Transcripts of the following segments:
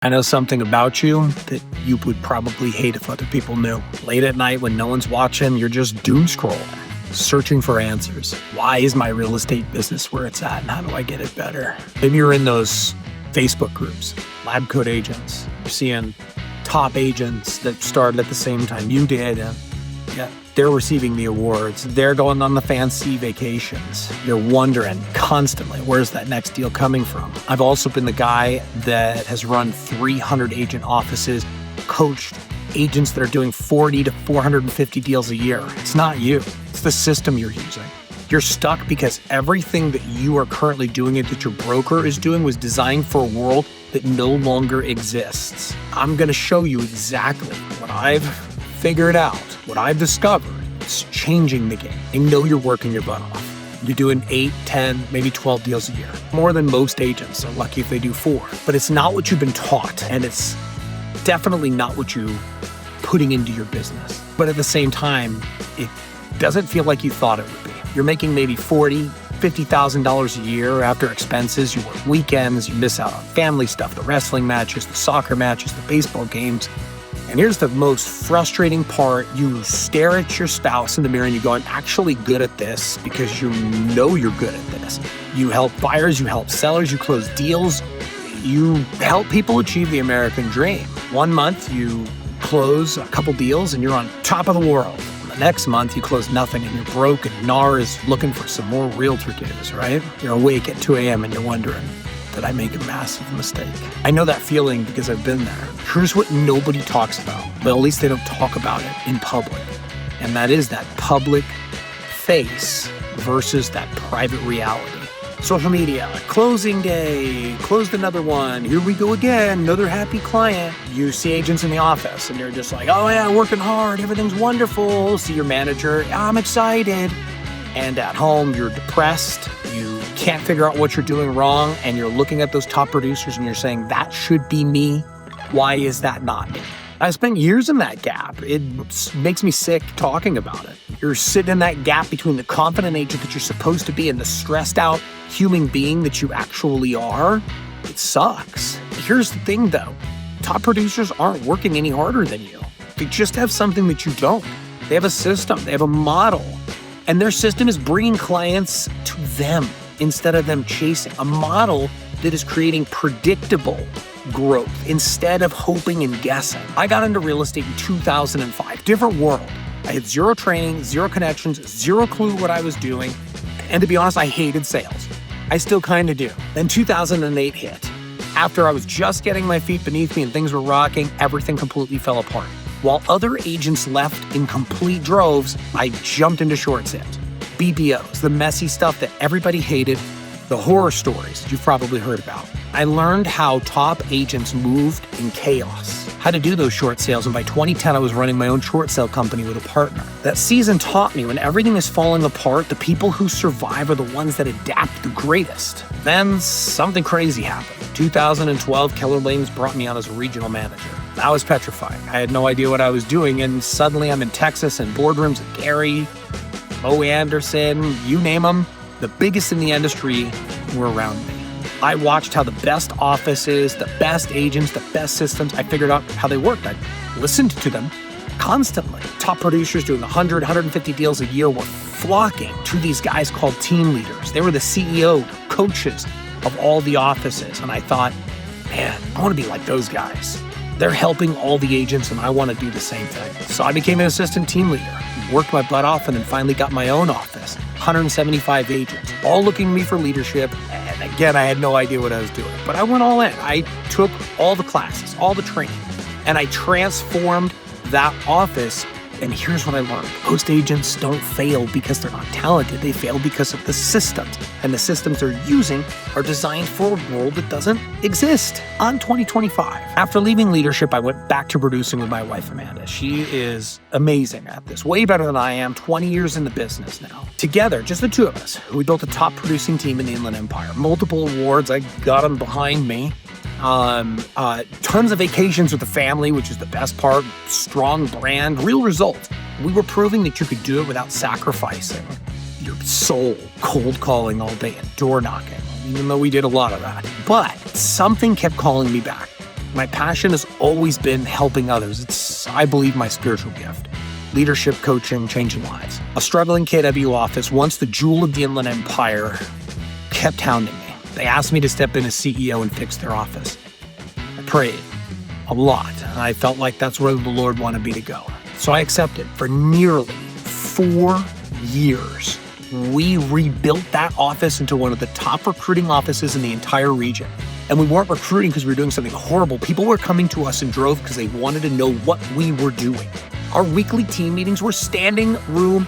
I know something about you that you would probably hate if other people knew. Late at night when no one's watching, you're just doom scrolling, searching for answers. Why is my real estate business where it's at, and how do I get it better? Maybe you're in those Facebook groups, lab coat agents. You're seeing top agents that started at the same time you did, and yeah, they're receiving the awards. They're going on the fancy vacations. You're wondering constantly, where's that next deal coming from? I've also been the guy that has run 300 agent offices, coached agents that are doing 40 to 450 deals a year. It's not you. It's the system you're using. You're stuck because everything that you are currently doing and that your broker is doing was designed for a world that no longer exists. I'm going to show you exactly what I've figured out, what I've discovered. It's changing the game. I know you're working your butt off. You're doing 8, 10, maybe 12 deals a year. More than most agents are lucky if they do 4. But it's not what you've been taught, and it's definitely not what you're putting into your business. But at the same time, it doesn't feel like you thought it would be. You're making maybe $40,000, $50,000 a year after expenses. You work weekends, you miss out on family stuff, the wrestling matches, the soccer matches, the baseball games. And here's the most frustrating part. You stare at your spouse in the mirror and you go, I'm actually good at this, because you know you're good at this. You help buyers, you help sellers, you close deals, you help people achieve the American dream. 1 month, you close a couple deals and you're on top of the world. The next month, you close nothing and you're broke, and NAR is looking for some more realtor dues, right? You're awake at 2 a.m. and you're wondering, did I make a massive mistake? I know that feeling because I've been there. Here's what nobody talks about, but at least they don't talk about it in public. And that is that public face versus that private reality. Social media, closing day, closed another one, here we go again, another happy client. You see agents in the office and you're just like, oh yeah, working hard, everything's wonderful. See your manager, I'm excited. And at home, you're depressed, you can't figure out what you're doing wrong, and you're looking at those top producers and you're saying, that should be me. Why is that not me? I spent years in that gap. It makes me sick talking about it. You're sitting in that gap between the confident agent that you're supposed to be and the stressed out human being that you actually are. It sucks. Here's the thing though, top producers aren't working any harder than you. They just have something that you don't. They have a system, they have a model. And their system is bringing clients to them instead of them chasing. A model that is creating predictable growth instead of hoping and guessing. I got into real estate in 2005, different world. I had zero training, zero connections, zero clue what I was doing. And to be honest, I hated sales. I still kind of do. Then 2008 hit. After I was just getting my feet beneath me and things were rocking, everything completely fell apart. While other agents left in complete droves, I jumped into short sales, BPOs, the messy stuff that everybody hated, the horror stories you've probably heard about. I learned how top agents moved in chaos, how to do those short sales, and by 2010, I was running my own short sale company with a partner. That season taught me when everything is falling apart, the people who survive are the ones that adapt the greatest. Then something crazy happened. 2012, Keller Williams brought me on as a regional manager. I was petrified. I had no idea what I was doing, and suddenly I'm in Texas in boardrooms with Gary, Mo Anderson, you name them. The biggest in the industry were around me. I watched how the best offices, the best agents, the best systems, I figured out how they worked. I listened to them constantly. Top producers doing 100, 150 deals a year were flocking to these guys called team leaders. They were the CEO, coaches of all the offices. And I thought, man, I want to be like those guys. They're helping all the agents, and I want to do the same thing. So I became an assistant team leader, worked my butt off, and then finally got my own office. 175 agents, all looking to me for leadership. And again, I had no idea what I was doing, but I went all in. I took all the classes, all the training, and I transformed that office. And here's what I learned. Most agents don't fail because they're not talented. They fail because of the systems. And the systems they're using are designed for a world that doesn't exist. On 2025, after leaving leadership, I went back to producing with my wife, Amanda. She is amazing at this, way better than I am, 20 years in the business now. Together, just the two of us, we built a top producing team in the Inland Empire. Multiple awards, I got them behind me. Tons of vacations with the family, which is the best part, strong brand, real results. We were proving that you could do it without sacrificing your soul, cold calling all day and door knocking, even though we did a lot of that. But something kept calling me back. My passion has always been helping others. It's, I believe, my spiritual gift. Leadership, coaching, changing lives. A struggling KW office, once the jewel of the Inland Empire, kept hounding me. They asked me to step in as CEO and fix their office. I prayed a lot, and I felt like that's where the Lord wanted me to go. So I accepted. For nearly 4 years, we rebuilt that office into one of the top recruiting offices in the entire region. And we weren't recruiting because we were doing something horrible. People were coming to us in droves because they wanted to know what we were doing. Our weekly team meetings were standing room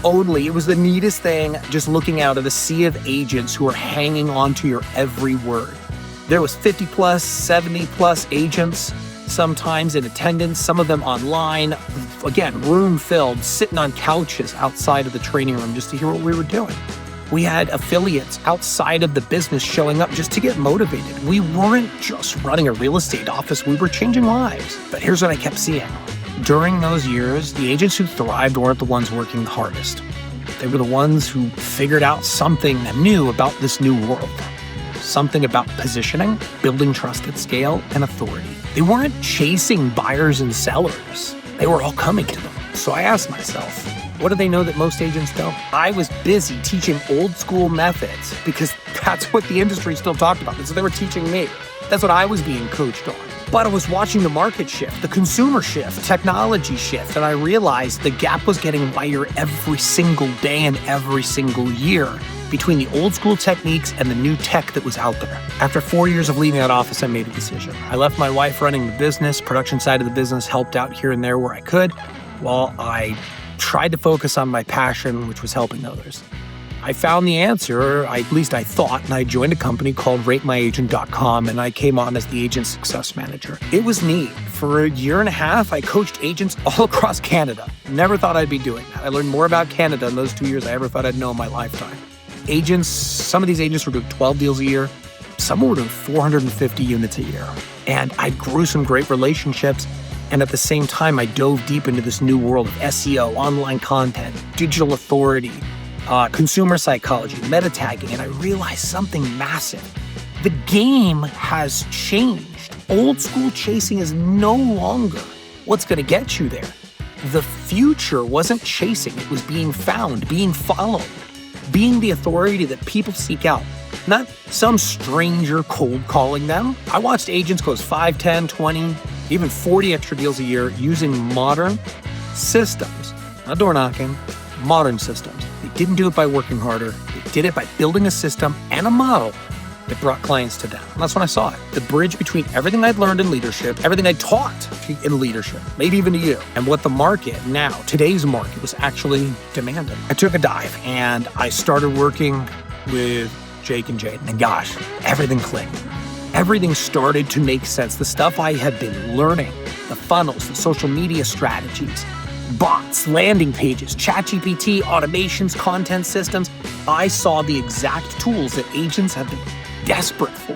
only. It was the neatest thing, just looking out at a sea of agents who are hanging on to your every word. There was 50 plus, 70 plus agents, sometimes in attendance, some of them online. Again, room filled, sitting on couches outside of the training room just to hear what we were doing. We had affiliates outside of the business showing up just to get motivated. We weren't just running a real estate office, we were changing lives. But here's what I kept seeing. During those years, the agents who thrived weren't the ones working the hardest. They were the ones who figured out something new about this new world. Something about positioning, building trust at scale, and authority. They weren't chasing buyers and sellers. They were all coming to them. So I asked myself, what do they know that most agents don't? I was busy teaching old school methods because that's what the industry still talked about. So they were teaching me. That's what I was being coached on. But I was watching the market shift, the consumer shift, technology shift, and I realized the gap was getting wider every single day and every single year between the old school techniques and the new tech that was out there. After 4 years of leaving that office, I made a decision. I left my wife running the business, production side of the business, helped out here and there where I could, while I tried to focus on my passion, which was helping others. I found the answer, at least I thought, and I joined a company called RateMyAgent.com, and I came on as the agent success manager. It was neat. For a year and a half, I coached agents all across Canada. Never thought I'd be doing that. I learned more about Canada in those 2 years I ever thought I'd know in my lifetime. Agents, some of these agents were doing 12 deals a year. Some were doing 450 units a year. And I grew some great relationships. And at the same time, I dove deep into this new world of SEO, online content, digital authority, consumer psychology, meta tagging, and I realized something massive. The game has changed. Old school chasing is no longer what's going to get you there. The future wasn't chasing, it was being found, being followed, being the authority that people seek out, not some stranger cold calling them. I watched agents close 5, 10, 20, even 40 extra deals a year using modern systems, not door knocking, modern systems. They didn't do it by working harder. They did it by building a system and a model that brought clients to them. And that's when I saw it. The bridge between everything I'd learned in leadership, everything I taught in leadership, maybe even to you, and what the market now, today's market, was actually demanding. I took a dive and I started working with Jake and Jaden. And gosh, everything clicked. Everything started to make sense. The stuff I had been learning, the funnels, the social media strategies, bots, landing pages, ChatGPT, automations, content systems. I saw the exact tools that agents have been desperate for.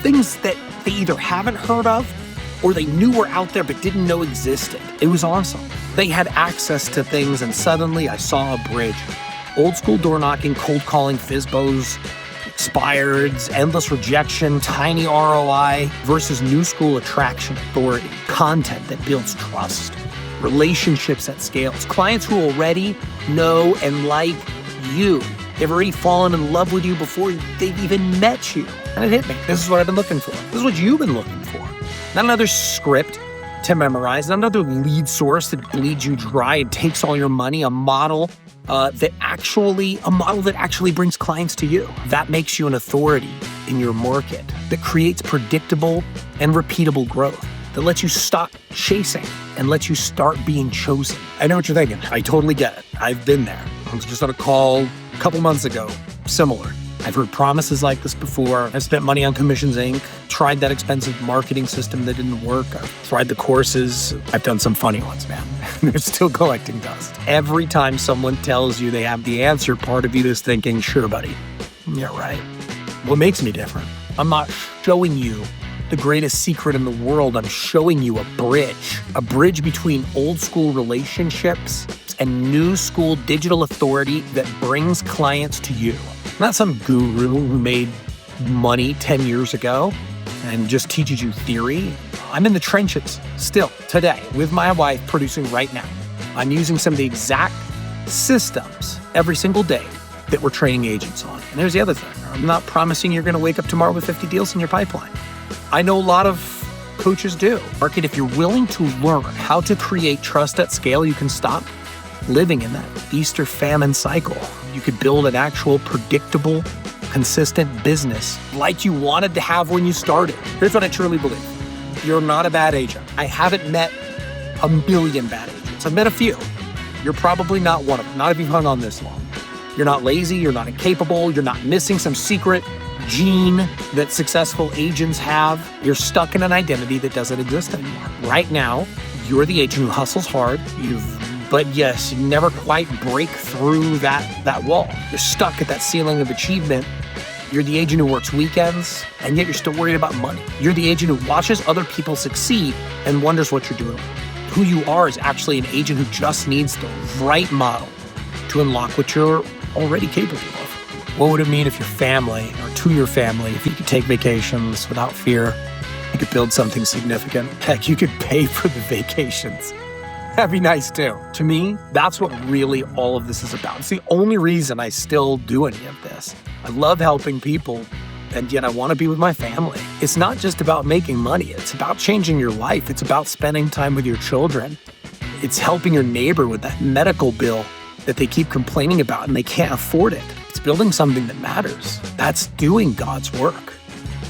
Things that they either haven't heard of or they knew were out there but didn't know existed. It was awesome. They had access to things and suddenly I saw a bridge. Old school door knocking, cold calling, FISBOs, expireds, endless rejection, tiny ROI versus new school attraction, authority, content that builds trust, relationships at scales, clients who already know and like you. They've already fallen in love with you before they've even met you. And it hit me. This is what I've been looking for. This is what you've been looking for. Not another script to memorize, not another lead source that bleeds you dry and takes all your money, a model that actually brings clients to you. That makes you an authority in your market, that creates predictable and repeatable growth, that lets you stop chasing and lets you start being chosen. I know what you're thinking. I totally get it. I've been there. I was just on a call a couple months ago, similar. I've heard promises like this before. I've spent money on Commissions Inc., tried that expensive marketing system that didn't work. I've tried the courses. I've done some funny ones, man. They're still collecting dust. Every time someone tells you they have the answer, part of you is thinking, sure, buddy. Yeah, right. What makes me different? I'm not showing you the greatest secret in the world. I'm showing you a bridge between old school relationships and new school digital authority that brings clients to you. Not some guru who made money 10 years ago. and just teaches you theory. I'm in the trenches still today with my wife producing right now. I'm using some of the exact systems every single day that we're training agents on. And there's the other thing. I'm not promising you're going to wake up tomorrow with 50 deals in your pipeline. I know a lot of coaches do. Market, if you're willing to learn how to create trust at scale, you can stop living in that feast or famine cycle. You could build an actual predictable, consistent business like you wanted to have when you started. Here's what I truly believe. You're not a bad agent. I haven't met a million bad agents. I've met a few. You're probably not one of them, not if you've hung on this long. You're not lazy, you're not incapable, you're not missing some secret gene that successful agents have. You're stuck in an identity that doesn't exist anymore. Right now, you're the agent who hustles hard, but yes, you never quite break through that wall. You're stuck at that ceiling of achievement. You're the agent who works weekends, and yet you're still worried about money. You're the agent who watches other people succeed and wonders what you're doing. Who you are is actually an agent who just needs the right model to unlock what you're already capable of. What would it mean if your family, or to your family, if you could take vacations without fear, you could build something significant? Heck, you could pay for the vacations. That'd be nice too. To me, that's what really all of this is about. It's the only reason I still do any of this. I love helping people, and yet I want to be with my family. It's not just about making money. It's about changing your life. It's about spending time with your children. It's helping your neighbor with that medical bill that they keep complaining about and they can't afford it. It's building something that matters. That's doing God's work.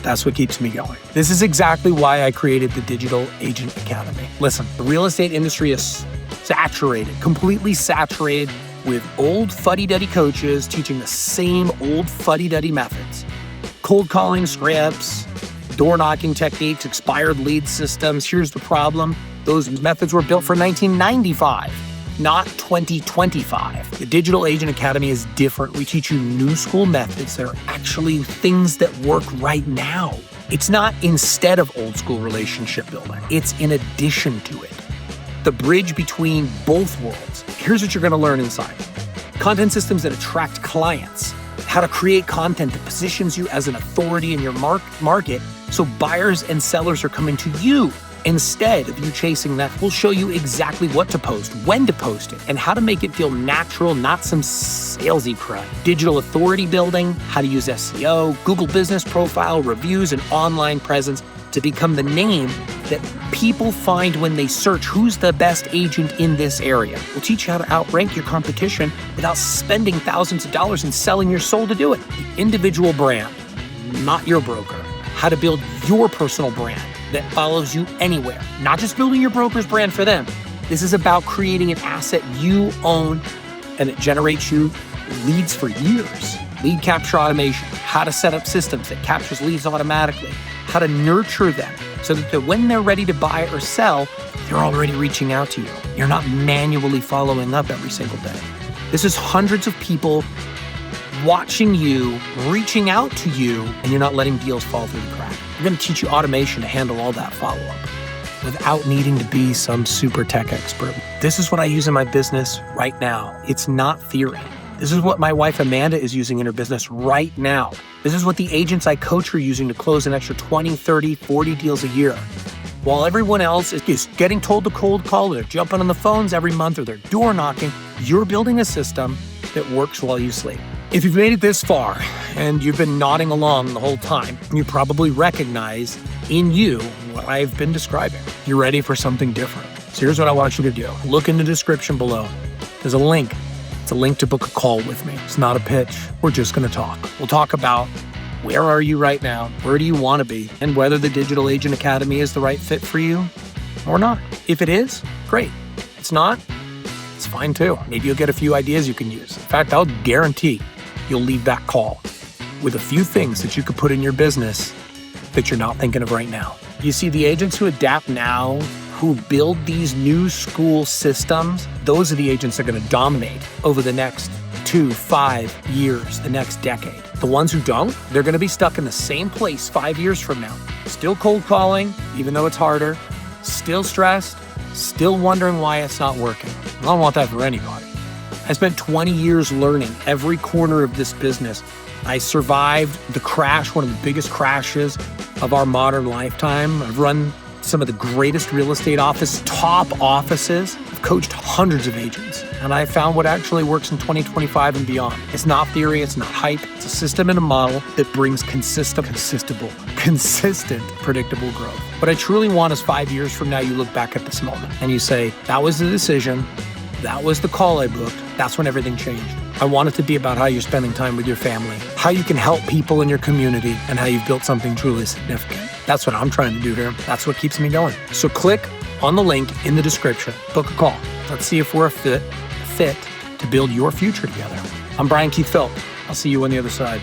That's what keeps me going. This is exactly why I created the Digital Agent Academy. Listen, the real estate industry is saturated, completely saturated with old fuddy-duddy coaches teaching the same old fuddy-duddy methods. Cold calling scripts, door knocking techniques, expired lead systems. Here's the problem. Those methods were built for 1995. Not 2025. The Digital Agent Academy is different. We teach you new school methods that are actually things that work right now. It's not instead of old school relationship building. It's in addition to it. The bridge between both worlds. Here's what you're going to learn inside. Content systems that attract clients. How to create content that positions you as an authority in your market so buyers and sellers are coming to you instead of you chasing that. We'll show you exactly what to post, when to post it, and how to make it feel natural, not some salesy crap. Digital authority building, how to use SEO, Google Business Profile, reviews, and online presence to become the name that people find when they search who's the best agent in this area. We'll teach you how to outrank your competition without spending thousands of dollars and selling your soul to do it. The individual brand, not your broker. How to build your personal brand that follows you anywhere. Not just building your broker's brand for them. This is about creating an asset you own and it generates you leads for years. Lead capture automation, how to set up systems that captures leads automatically, how to nurture them so that when they're ready to buy or sell, they're already reaching out to you. You're not manually following up every single day. This is hundreds of people watching you, reaching out to you, and you're not letting deals fall through the crack. I'm going to teach you automation to handle all that follow-up without needing to be some super tech expert. This is what I use in my business right now. It's not theory. This is what my wife Amanda is using in her business right now. This is what the agents I coach are using to close an extra 20, 30, 40 deals a year. While everyone else is getting told to cold call, they're jumping on the phones every month or they're door knocking, you're building a system that works while you sleep. If you've made it this far and you've been nodding along the whole time, you probably recognize in you what I've been describing. You're ready for something different. So here's what I want you to do. Look in the description below. There's a link. It's a link to book a call with me. It's not a pitch. We're just going to talk. We'll talk about where are you right now? Where do you want to be? And whether the Digital Agent Academy is the right fit for you or not. If it is, great. If it's not, it's fine too. Maybe you'll get a few ideas you can use. In fact, I'll guarantee you'll leave that call with a few things that you could put in your business that you're not thinking of right now. You see, the agents who adapt now, who build these new school systems, those are the agents that are going to dominate over the next 2-5 years, the next decade. The ones who don't, they're going to be stuck in the same place 5 years from now. Still cold calling, even though it's harder, still stressed, still wondering why it's not working. I don't want that for anybody. I spent 20 years learning every corner of this business. I survived the crash, one of the biggest crashes of our modern lifetime. I've run some of the greatest real estate top offices. I've coached hundreds of agents, and I found what actually works in 2025 and beyond. It's not theory, it's not hype. It's a system and a model that brings consistent, predictable growth. What I truly want is 5 years from now, you look back at this moment and you say, that was the decision. That was the call I booked. That's when everything changed. I want it to be about how you're spending time with your family, how you can help people in your community, and how you've built something truly significant. That's what I'm trying to do here. That's what keeps me going. So click on the link in the description. Book a call. Let's see if we're a fit to build your future together. I'm Brian Keith Philp. I'll see you on the other side.